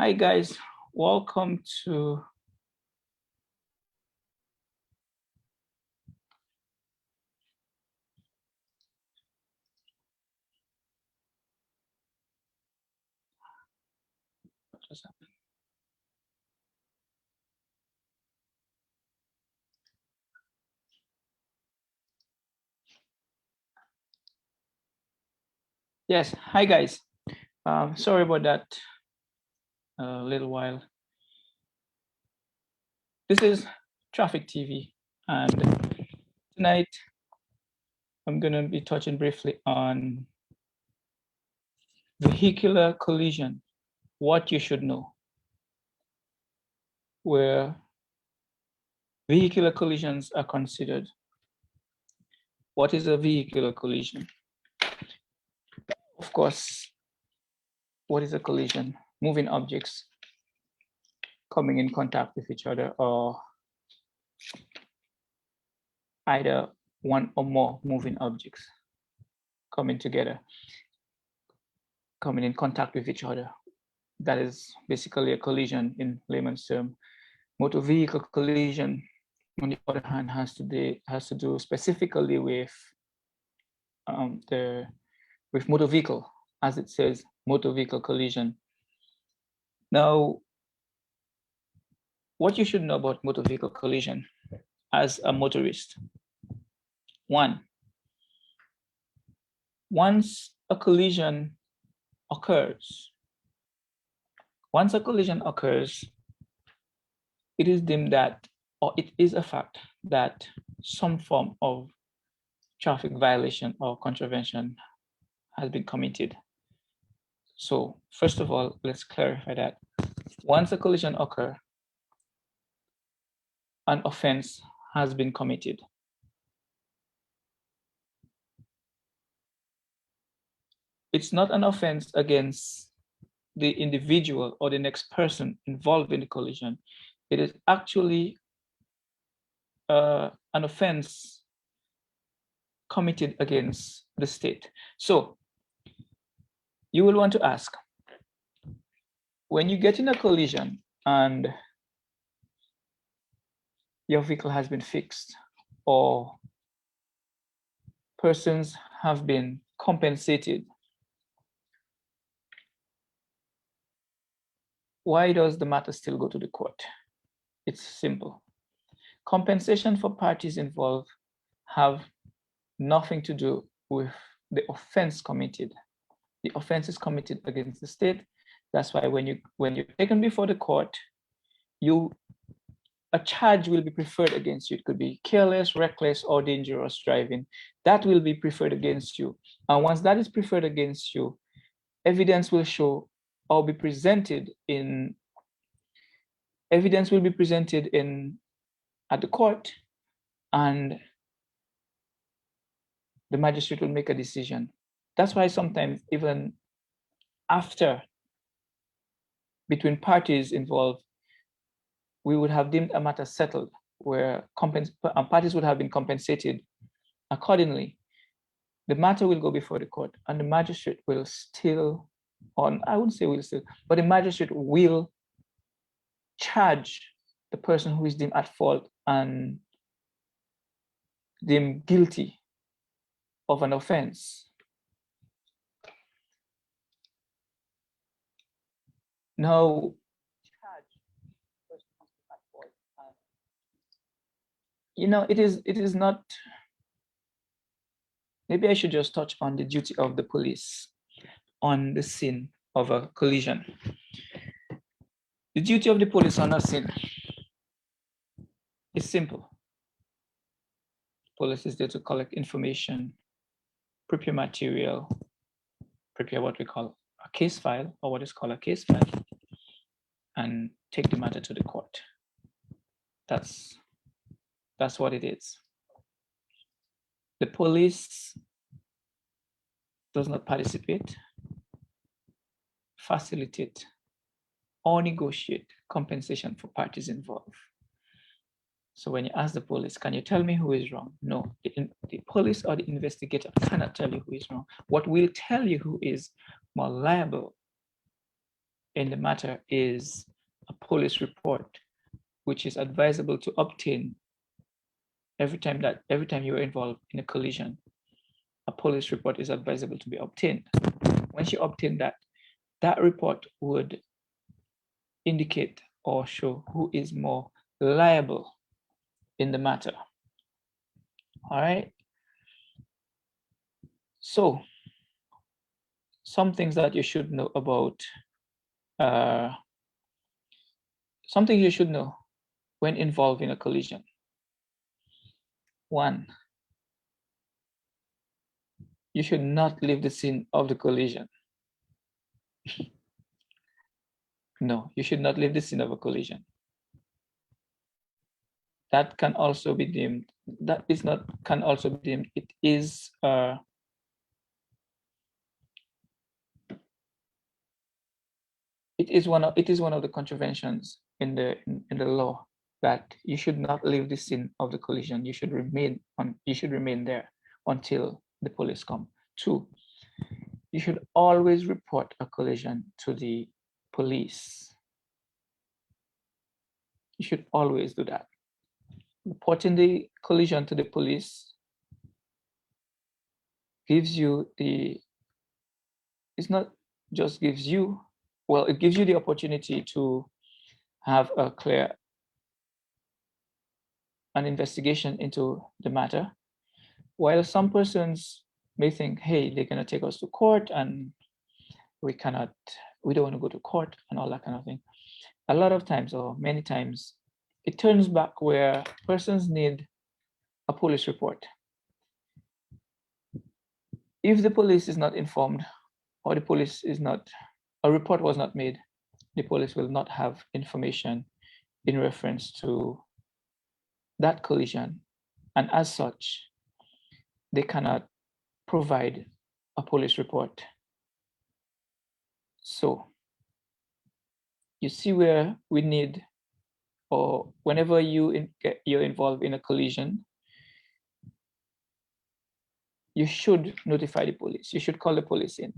Hi guys, welcome to what just happened? Yes, hi guys. Sorry about that. A little while. This is Traffic TV, and tonight I'm going to be touching briefly on vehicular collision, what you should know, where vehicular collisions are considered. What is a vehicular collision? Of course, what is a collision? Moving objects coming in contact with each other, or either one or more moving objects coming together, coming in contact with each other. That is basically a collision in layman's term. Motor vehicle collision, on the other hand, has to do specifically with motor vehicle, as it says, motor vehicle collision. Now, what you should know about motor vehicle collision as a motorist. One, once a collision occurs, it is deemed that, or it is a fact that some form of traffic violation or contravention has been committed. So first of all, let's clarify that once a collision occurs, an offense has been committed. It's not an offense against the individual or the next person involved in the collision. It is actually an offense committed against the state. So you will want to ask, when you get in a collision and your vehicle has been fixed or persons have been compensated, why does the matter still go to the court? It's simple. Compensation for parties involved have nothing to do with the offense committed. The offense is committed against the state. That's why when you're taken before the court, a charge will be preferred against you. It could be careless, reckless, or dangerous driving. That will be preferred against you. And once that is preferred against you, evidence will show or be presented in at the court, and the magistrate will make a decision. That's why sometimes even after, between parties involved, we would have deemed a matter settled where parties would have been compensated accordingly. The matter will go before the court, and the magistrate will still, I wouldn't say will still, but the magistrate will charge the person who is deemed at fault and deemed guilty of an offense. Now, it is not, maybe I should just touch on the duty of the police on the scene of a collision. The duty of the police on a scene is simple. Police is there to collect information, prepare material, prepare what we call a case file, or what is called a case file, and take the matter to the court. That's what it is. The police does not participate, facilitate, or negotiate compensation for parties involved. So when you ask the police, can you tell me who is wrong? No, the police or the investigator cannot tell you who is wrong. What will tell you who is more liable in the matter is a police report, which is advisable to obtain every time you are involved in a collision. A police report is advisable to be obtained. Once you obtain that, that report would indicate or show who is more liable in the matter. All right. So some things that you should know about, something you should know when involved in a collision. One, you should not leave the scene of the collision. No, you should not leave the scene of a collision. That can also be deemed, that is not, can also be deemed, it is one of the contraventions in the law, that you should not leave the scene of the collision. You should remain there until the police come. Two, you should always report a collision to the police. You should always do that. Reporting the collision to the police gives you it gives you the opportunity to have an investigation into the matter. While some persons may think, hey, they're gonna take us to court and we don't want to go to court and all that kind of thing. A lot of times, or many times, it turns back where persons need a police report. If the police is not informed, or a report was not made, the police will not have information in reference to that collision, and as such, they cannot provide a police report. So you see where we need, or whenever you're involved in a collision, you should notify the police. You should call the police in.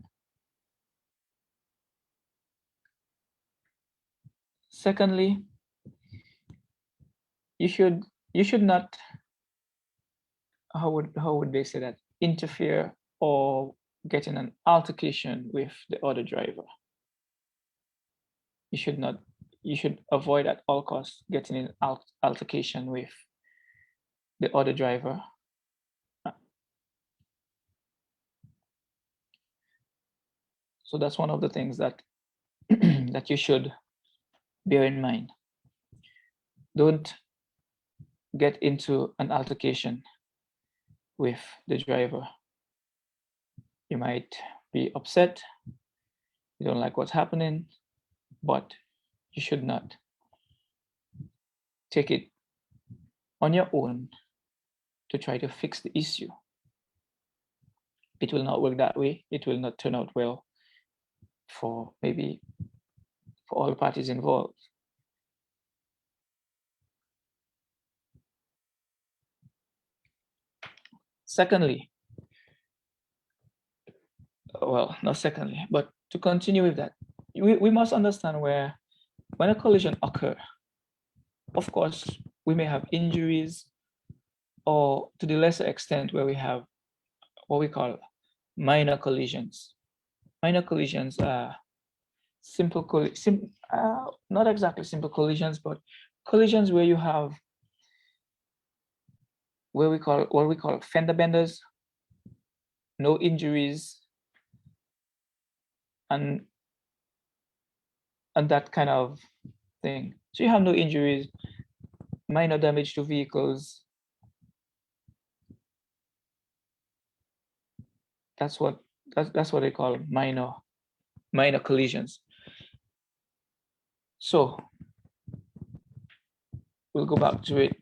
Secondly, you should not, how would they say that, interfere or get in an altercation with the other driver. You should avoid at all costs getting in altercation with the other driver. So that's one of the things that that you should bear in mind. Don't get into an altercation with the driver. You might be upset, you don't like what's happening, but you should not take it on your own to try to fix the issue. It will not work that way. It will not turn out well for all parties involved. Secondly, well, not secondly, but to continue with that, we must understand where, when a collision occurs, of course, we may have injuries, or to the lesser extent where we have what we call minor collisions. Minor collisions are not exactly simple collisions, but collisions where you have what we call fender benders, no injuries, and that kind of thing. So you have no injuries, minor damage to vehicles. That's what they call minor collisions. So we'll go back to it.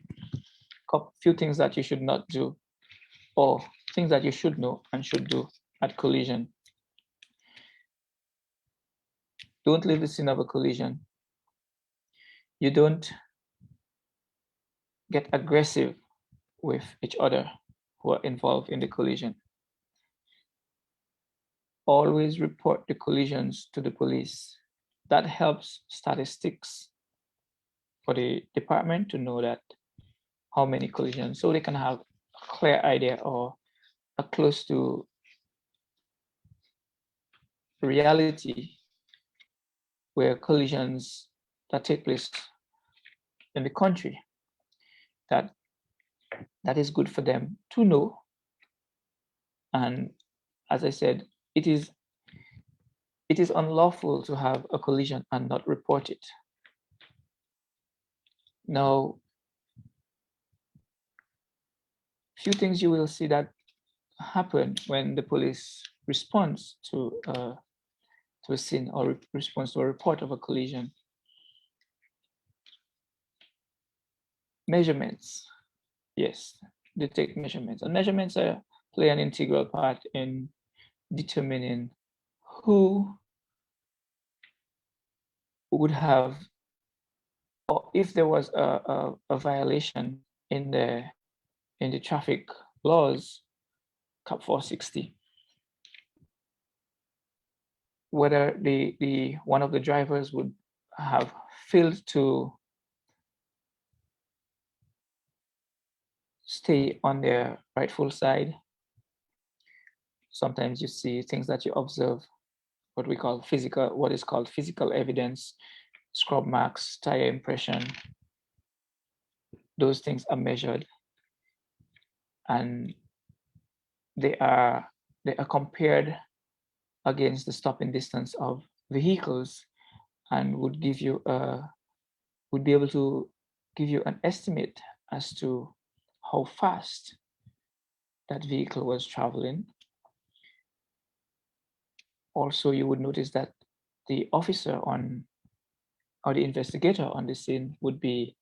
A few things that you should not do, or things that you should know and should do at collision. Don't leave the scene of a collision. You don't get aggressive with each other who are involved in the collision. Always report the collisions to the police. that helps statistics for the department to know that how many collisions, so they can have a clear idea or a close to reality where collisions that take place in the country, that is good for them to know. And as I said, it is unlawful to have a collision and not report it. Now, few things you will see that happen when the police responds to a scene or responds to a report of a collision. Measurements, yes, they take measurements, and measurements play an integral part in determining who would have, or if there was a violation in the traffic laws, Cap 460, whether the one of the drivers would have failed to stay on their rightful side. Sometimes you see things that you observe, what is called physical evidence, scrub marks, tire impression. Those things are measured, and they are compared against the stopping distance of vehicles, and would be able to give you an estimate as to how fast that vehicle was traveling. Also, you would notice that the officer or the investigator on the scene would be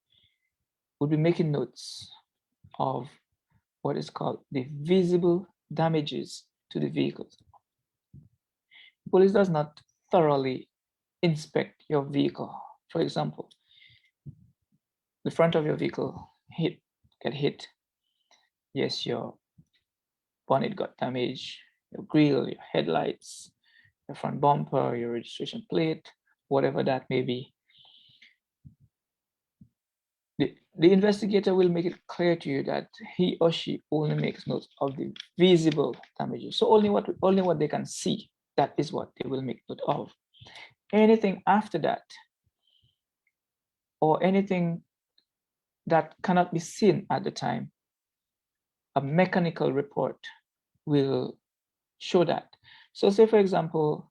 making notes of what is called the visible damages to the vehicles. Police does not thoroughly inspect your vehicle. For example, the front of your vehicle get hit. Yes, your bonnet got damaged, your grille, your headlights, your front bumper, your registration plate, whatever that may be. The investigator will make it clear to you that he or she only makes notes of the visible damages. So only what they can see, that is what they will make note of. Anything after that, or anything that cannot be seen at the time, a mechanical report will show that. So say, for example,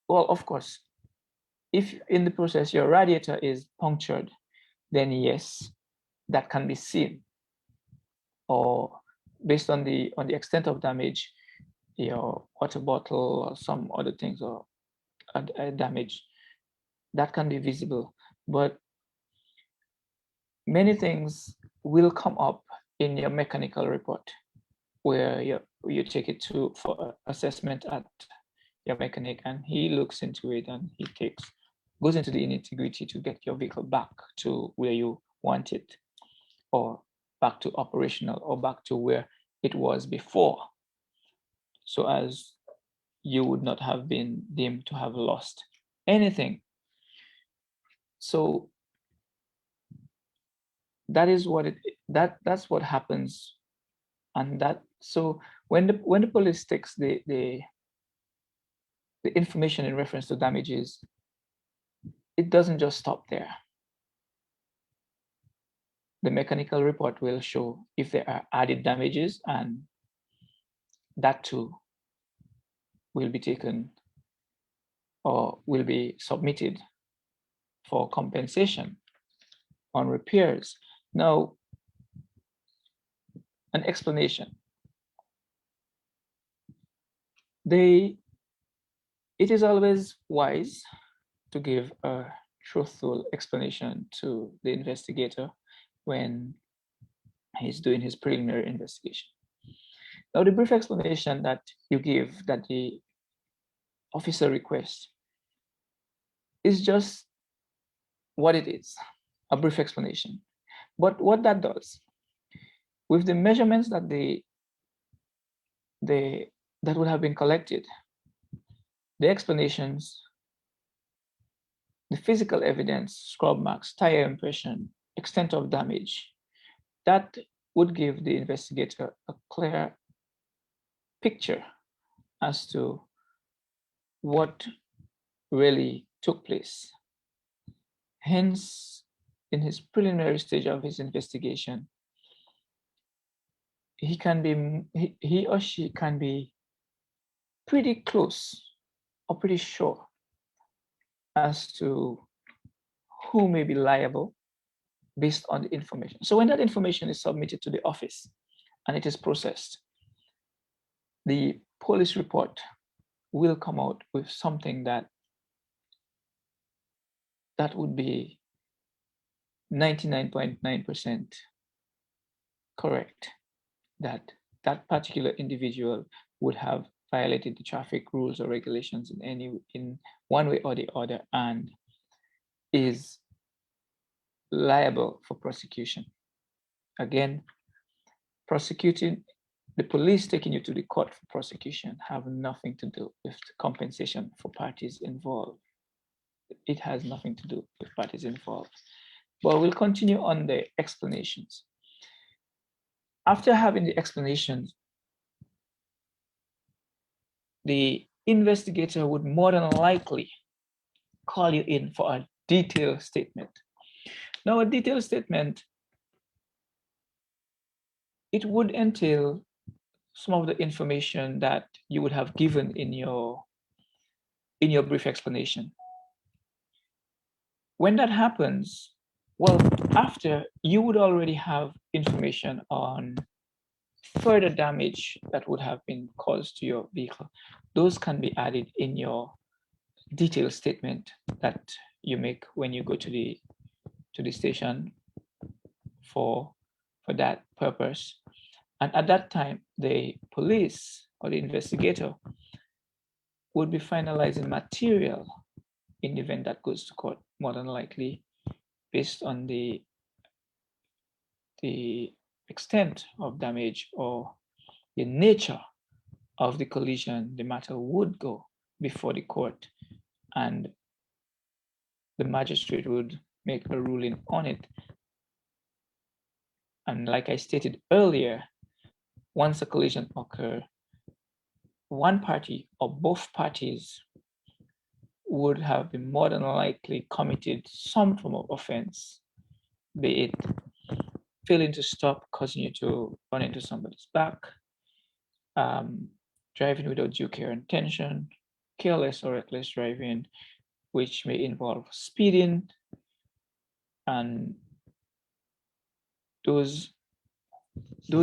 well, of course, if in the process your radiator is punctured, then yes, that can be seen. Or based on the extent of damage, your water bottle or some other things or damage, that can be visible. But many things will come up in your mechanical report, where you take it for assessment at your mechanic, and he looks into it and he goes into the nitty-gritty to get your vehicle back to where you want it, or back to operational, or back to where it was before, so as you would not have been deemed to have lost anything. So that is that's what happens. And so when the police takes the information in reference to damages, it doesn't just stop there. The mechanical report will show if there are added damages, and that too will be taken or will be submitted for compensation on repairs. Now, an explanation. It is always wise to give a truthful explanation to the investigator when he's doing his preliminary investigation. Now, the brief explanation that you give, that the officer requests, is just what it is, a brief explanation. But what that does, with the measurements that that would have been collected, the explanations the physical evidence, scrub marks, tire impression, extent of damage, that would give the investigator a clear picture as to what really took place. Hence, in his preliminary stage of his investigation, he or she can be pretty close or pretty sure as to who may be liable based on the information. So when that information is submitted to the office and it is processed, the police report will come out with something that would be 99.9% correct, that that particular individual would have violated the traffic rules or regulations in one way or the other and is liable for prosecution. Again, prosecuting the police taking you to the court for prosecution have nothing to do with compensation for parties involved. It has nothing to do with parties involved. But we'll continue on the explanations. After having the explanations, the investigator would more than likely call you in for a detailed statement. Now, a detailed statement, it would entail some of the information that you would have given in your brief explanation. When that happens, well, after you would already have information on further damage that would have been caused to your vehicle. Those can be added in your detailed statement that you make when you go to the station for that purpose. And at that time, the police or the investigator would be finalizing material in the event that goes to court, more than likely, based on the extent of damage or the nature of the collision. The matter would go before the court and the magistrate would make a ruling on it. And like I stated earlier, once a collision occurs, one party or both parties would have been more than likely committed some form of offense, be it failing to stop, causing you to run into somebody's back, driving without due care and attention, careless or reckless driving, which may involve speeding, and those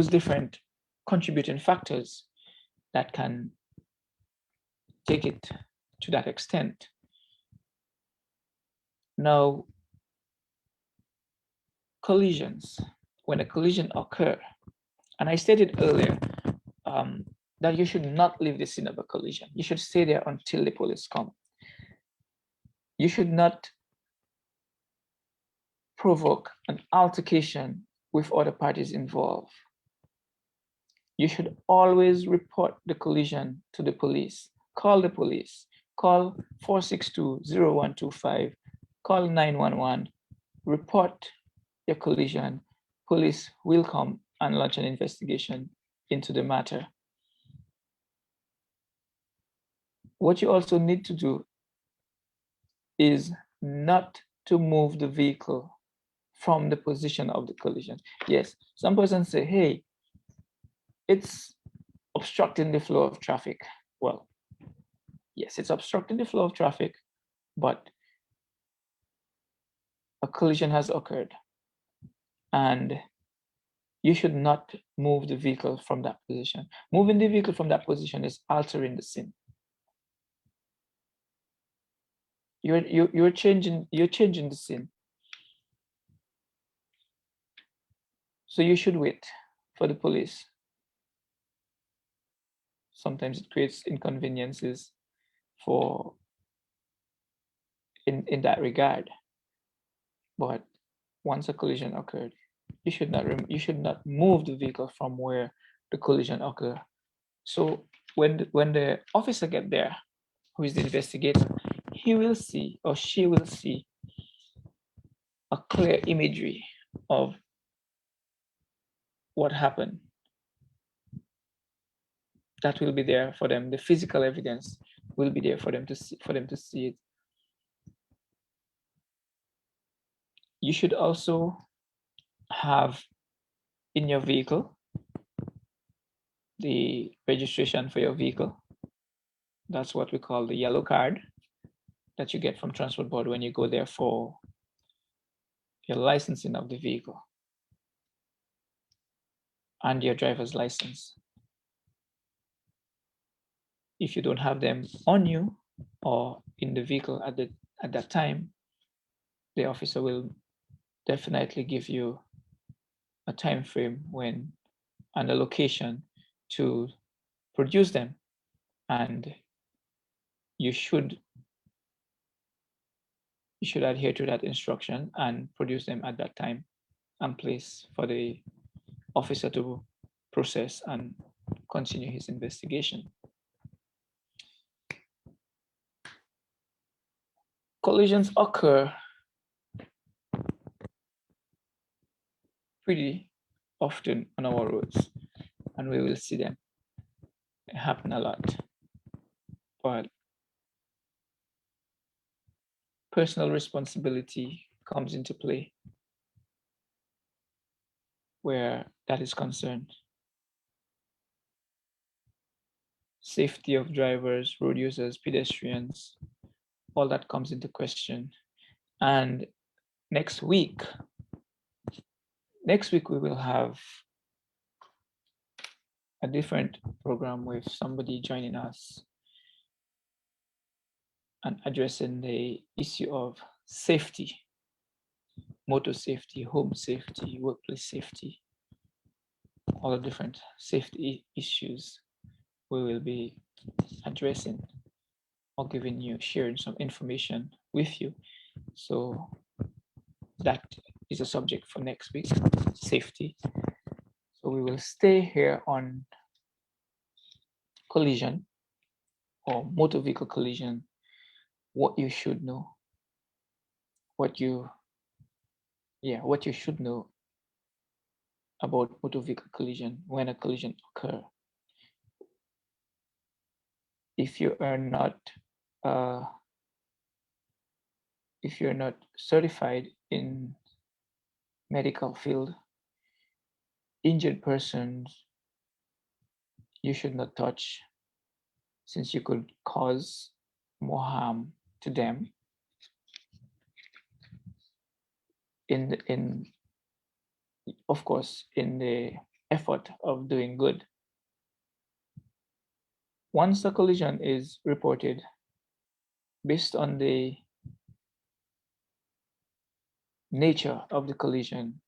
different contributing factors that can take it to that extent. Now, collisions, when a collision occurs, and I stated earlier that you should not leave the scene of a collision. You should stay there until the police come. You should not provoke an altercation with other parties involved. You should always report the collision to the police. Call the police. Call 462-0125. Call 911. Report your collision. Police will come and launch an investigation into the matter. What you also need to do is not to move the vehicle from the position of the collision. Yes, some persons say, hey, it's obstructing the flow of traffic. Well, yes, it's obstructing the flow of traffic, but a collision has occurred and you should not move the vehicle from that position. Moving the vehicle from that position is altering the scene. You're changing the scene. So you should wait for the police. Sometimes it creates inconveniences in that regard. But once a collision occurred, you should not move the vehicle from where the collision occurred. So when the officer gets there, who is the investigator, he will see or she will see a clear imagery of what happened. That will be there for them. The physical evidence will be there for them to see it. You should also have in your vehicle the registration for your vehicle. That's what we call the yellow card that you get from Transport Board when you go there for your licensing of the vehicle and your driver's license. If you don't have them on you or in the vehicle at that time, the officer will definitely give you a time frame when and a location to produce them, and you should adhere to that instruction and produce them at that time and place for the officer to process and continue his investigation. Collisions occur pretty often on our roads, and we will see them happen a lot. But personal responsibility comes into play where that is concerned. Safety of drivers, road users, pedestrians, all that comes into question. And next week we will have a different program with somebody joining us and addressing the issue of safety, motor safety, home safety, workplace safety, all the different safety issues we will be addressing or giving you, sharing some information with you. So that is a subject for next week, safety. So we will stay here on collision or motor vehicle collision, what you should know, what you should know about motor vehicle collision when a collision occurs. If you are not certified in medical field, injured persons you should not touch, since you could cause more harm to them of course in the effort of doing good. Once a collision is reported, based on the nature of the collision,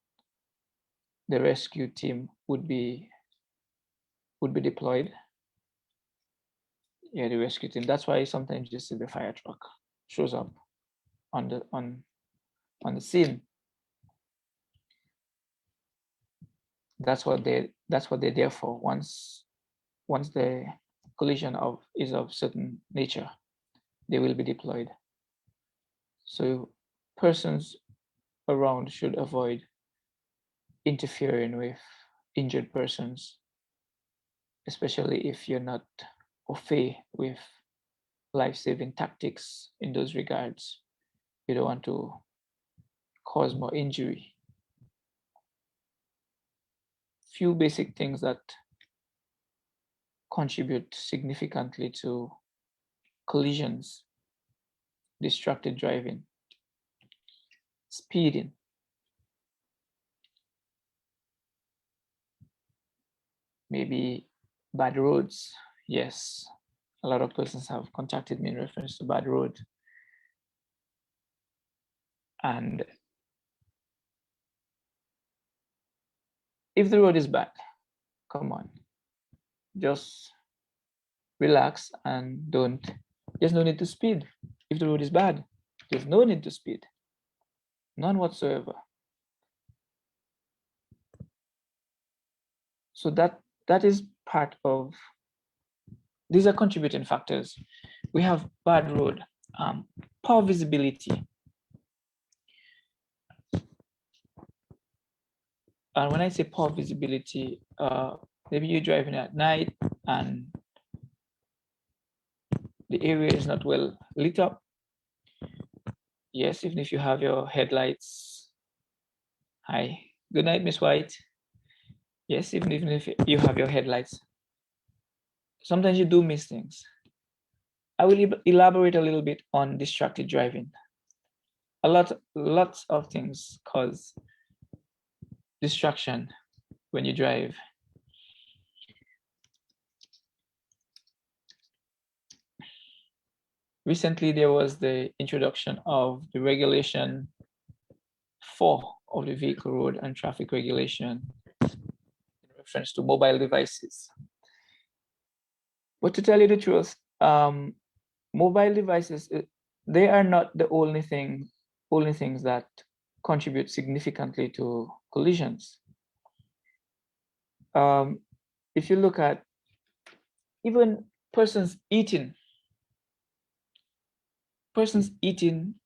the rescue team would be deployed. Yeah, the rescue team. That's why sometimes you see the fire truck shows up on the scene. That's what they're there for. Once the collision is of certain nature, they will be deployed. So persons around should avoid interfering with injured persons, especially if you're not au fait with life-saving tactics in those regards. You don't want to cause more injury. Few basic things that contribute significantly to collisions: distracted driving, speeding, maybe bad roads. Yes, a lot of persons have contacted me in reference to bad road. And if the road is bad, come on, just relax and there's no need to speed. If the road is bad, there's no need to speed, none whatsoever. So that is part of, these are contributing factors. We have bad road, Poor visibility. And when I say poor visibility, maybe you're driving at night and the area is not well lit up. Yes, even if you have your headlights. Hi, good night, Miss White. Yes, even if you have your headlights. Sometimes you do miss things. I will elaborate a little bit on distracted driving. Lots of things cause distraction when you drive. Recently, there was the introduction of the regulation 4 of the Vehicle Road and Traffic Regulation in reference to mobile devices. But to tell you the truth, mobile devices, they are not the only things that contribute significantly to collisions. If you look at even persons eating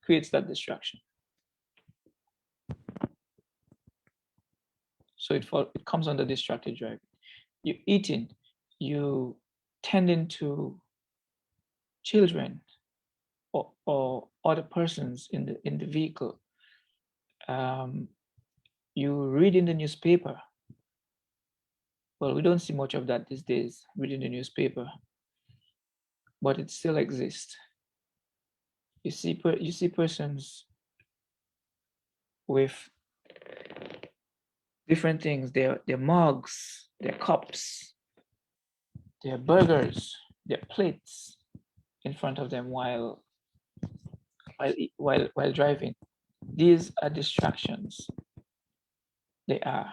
creates that distraction. So it comes under distracted driving. You're eating, you tending to children or other persons in the vehicle. You reading the newspaper. Well, we don't see much of that these days, reading the newspaper, but it still exists. You see persons with different things, their mugs, their cups, their burgers, their plates in front of them while driving. These are distractions. They are.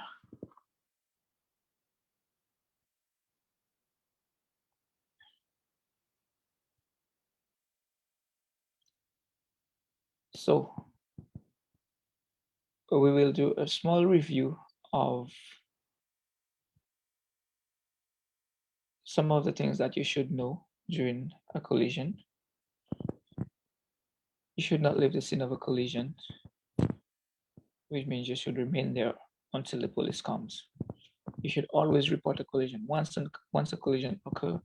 So we will do a small review of some of the things that you should know during a collision. You should not leave the scene of a collision, which means you should remain there until the police comes. You should always report a collision. Once a collision occurs,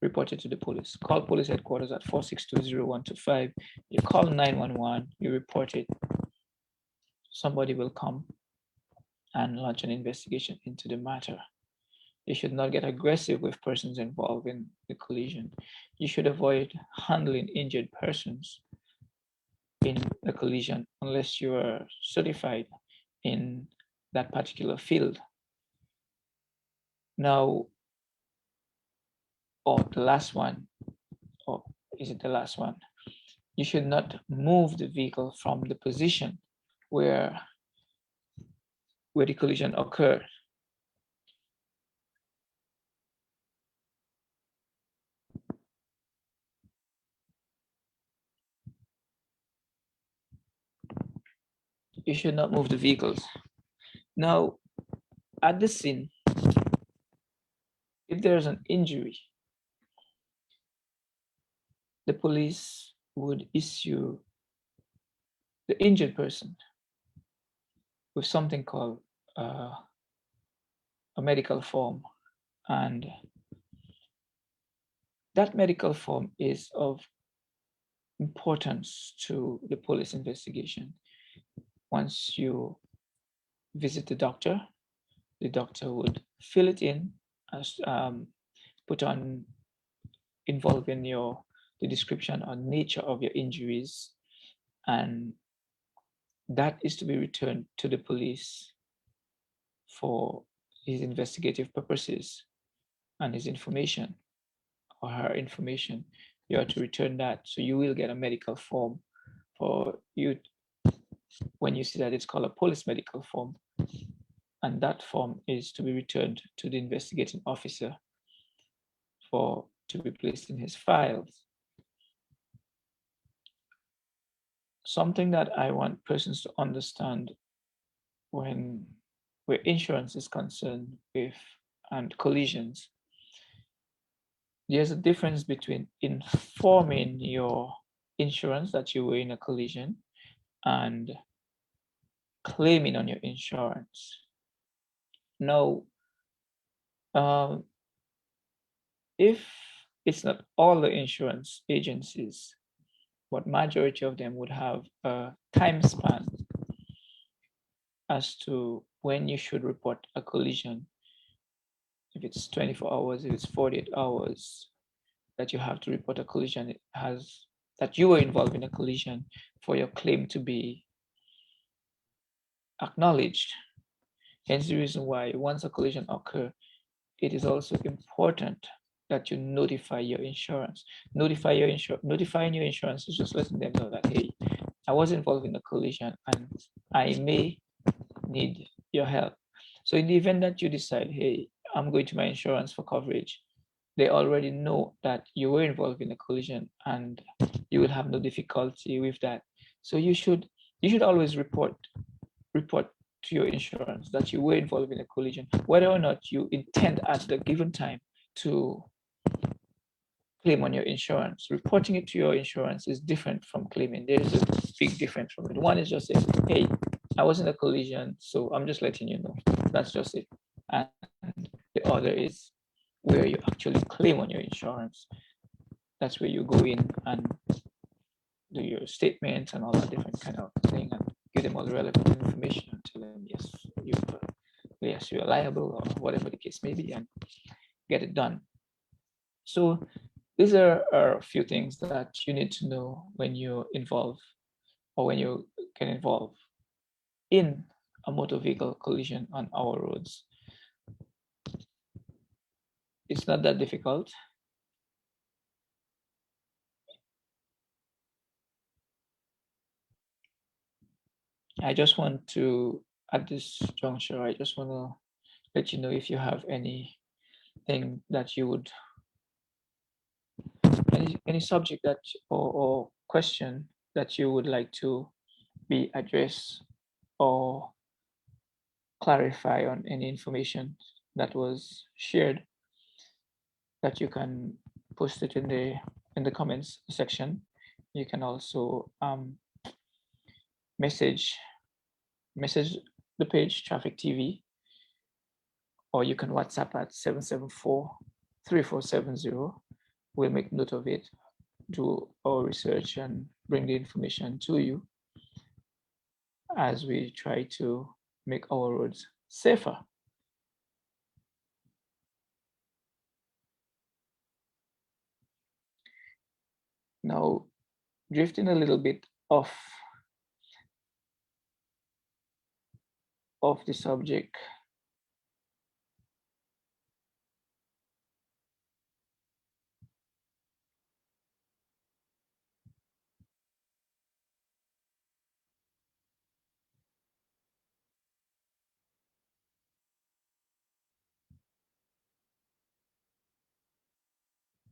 report it to the police. Call police headquarters at 4620125. You call 911, you report it. Somebody will come and launch an investigation into the matter. You should not get aggressive with persons involved in the collision. You should avoid handling injured persons in a collision unless you are certified in that particular field. Now, the last one, or is it the last one? You should not move the vehicle from the position where the collision occurred. You should not move the vehicles. Now, at the scene, if there's an injury, the police would issue the injured person with something called a medical form. And that medical form is of importance to the police investigation. Once you visit the doctor would fill it in, as put on involving the description or nature of your injuries, and that is to be returned to the police for his investigative purposes and his information or her information. You are to return that, so you will get a medical form for you. When you see that, it's called a police medical form, and that form is to be returned to the investigating officer to be placed in his files. Something that I want persons to understand where insurance is concerned with and collisions, there's a difference between informing your insurance that you were in a collision and claiming on your insurance. Now, um, if it's not all the insurance agencies, but majority of them would have a time span as to when you should report a collision. If it's 24 hours, if it's 48 hours that you have to report a collision, it has that you were involved in a collision for your claim to be acknowledged. Hence the reason why once a collision occurs, it is also important that you notify your insurance. Notifying your insurance is just letting them know that, hey, I was involved in a collision and I may need your help. So in the event that you decide, hey, I'm going to my insurance for coverage, they already know that you were involved in a collision and you will have no difficulty with that. So you should always report to your insurance that you were involved in a collision, whether or not you intend at the given time to claim on your insurance. Reporting it to your insurance is different from claiming. There's a big difference from it. One is just saying, hey, I was in a collision, so I'm just letting you know. That's just it. And the other is where you actually claim on your insurance. That's where you go in and do your statements and all that different kind of thing and give them all the relevant information and tell them, yes, you're liable or whatever the case may be, and get it done. So these are a few things that you need to know when you're involved or when you get involved in a motor vehicle collision on our roads. It's not that difficult. I just want to, at this juncture, I just want to let you know if you have anything that you would, any subject that or question that you would like to be addressed or clarify on any information that was shared, that you can post it in the comments section. You can also message the page Traffic TV, or you can WhatsApp at 774-3470. We'll make note of it, do our research and bring the information to you as we try to make our roads safer. Now, drifting a little bit off the subject,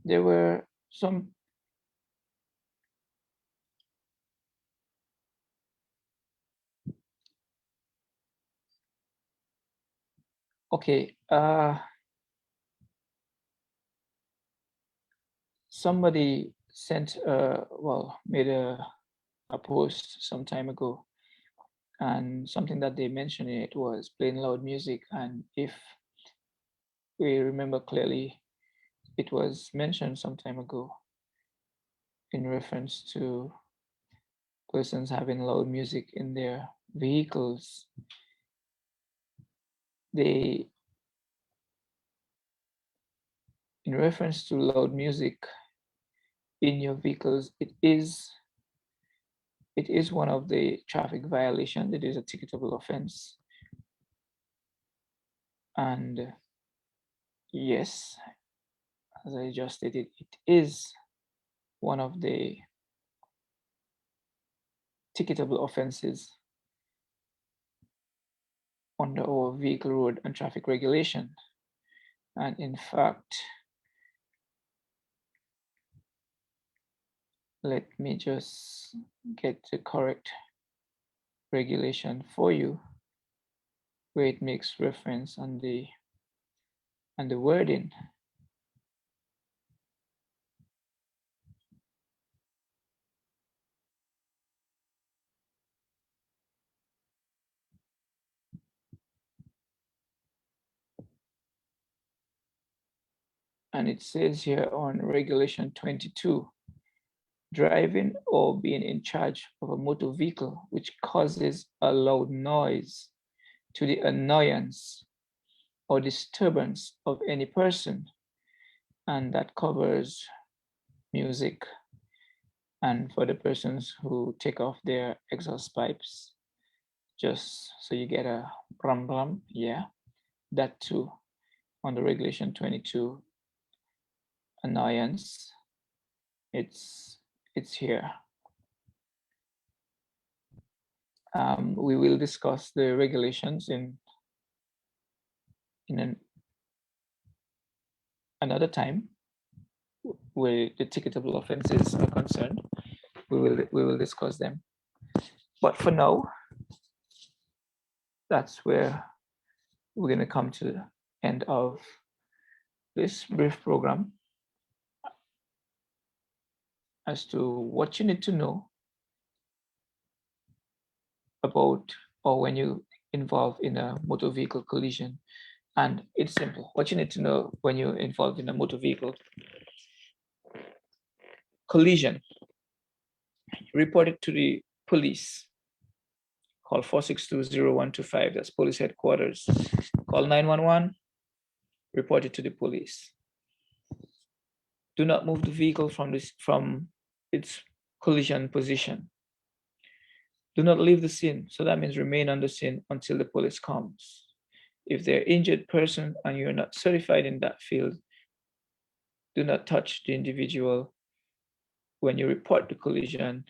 there were some okay, somebody sent made a post some time ago, and something that they mentioned in it was playing loud music. And if we remember clearly, it was mentioned some time ago in reference to persons having loud music in their vehicles. They, in reference to loud music in your vehicles, it is one of the traffic violations. It is a ticketable offense. And yes, as I just stated, it is one of the ticketable offenses under our vehicle road and traffic regulation. And in fact, let me just get the correct regulation for you, where it makes reference on the wording. And it says here on Regulation 22, driving or being in charge of a motor vehicle which causes a loud noise to the annoyance or disturbance of any person. And that covers music and for the persons who take off their exhaust pipes, just so you get a brum brum, yeah, that too on the Regulation 22 annoyance. It's here. We will discuss the regulations in another time where the ticketable offenses are concerned. We will discuss them. But for now, that's where we're going to come to the end of this brief program as to what you need to know about or when you involve in a motor vehicle collision. And it's simple. What you need to know when you're involved in a motor vehicle collision, report it to the police. Call 4620125. That's police headquarters. Call 911. Report it to the police. Do not move the vehicle from its collision position. Do not leave the scene. So that means remain on the scene until the police comes. If they're injured person and you're not certified in that field, do not touch the individual. When you report the collision,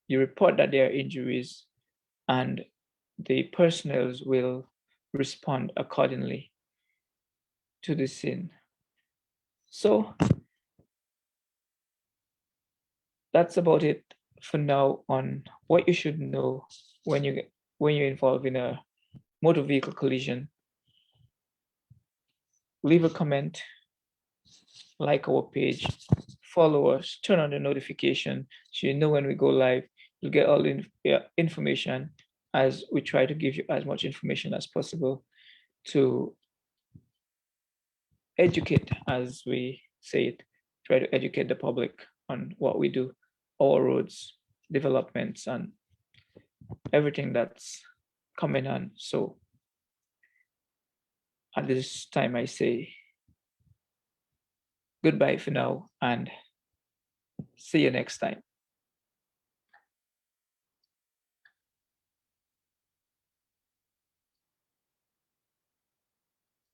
you report that there are injuries and the personnel will respond accordingly to the scene. So that's about it for now on what you should know when you're involved in a motor vehicle collision. Leave a comment, like our page, follow us, turn on the notification so you know when we go live. You'll get all the information as we try to give you as much information as possible to educate, as we say it, try to educate the public on what we do, our roads, developments, and everything that's coming on. So at this time, I say goodbye for now and see you next time.